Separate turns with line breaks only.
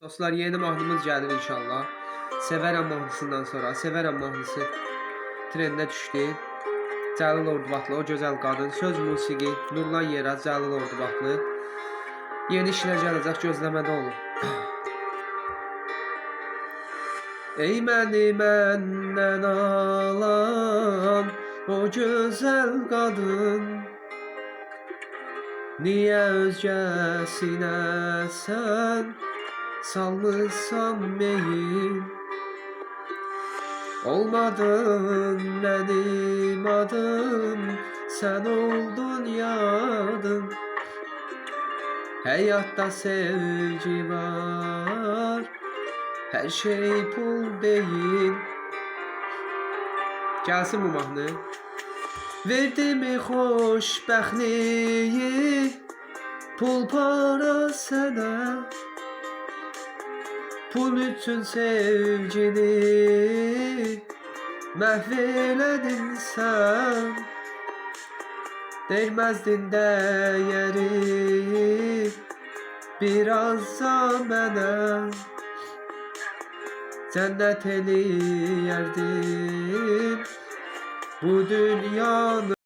Dostlar, yeni mahnımız gəlir inşallah. Sevərəm mahnısından sonra. Sevərəm mahnısı trendə düşdü. Cəlil Ordubadlı, o gözəl qadın. Söz musiqi Nurlan Yeraz, Cəlil Ordubadlı. Yeni işlər gələcək, gözləmədə olun. Ey məni məndən alan o gözəl qadın, niyə özgəsinə sən salmısan meyil? Olmadın mənim adım, sən oldun yadım. Həyatda sevgi var, hər şey pul deyil. Gəlsin bu mahnı. Verdimi xoşbəxtliyi, pul para sənə. Pul üçün sevgini məhv elədin sən. Dəyməzdin dəyəri birazca mənə. Cənnət eləyərdim bu dünyanı.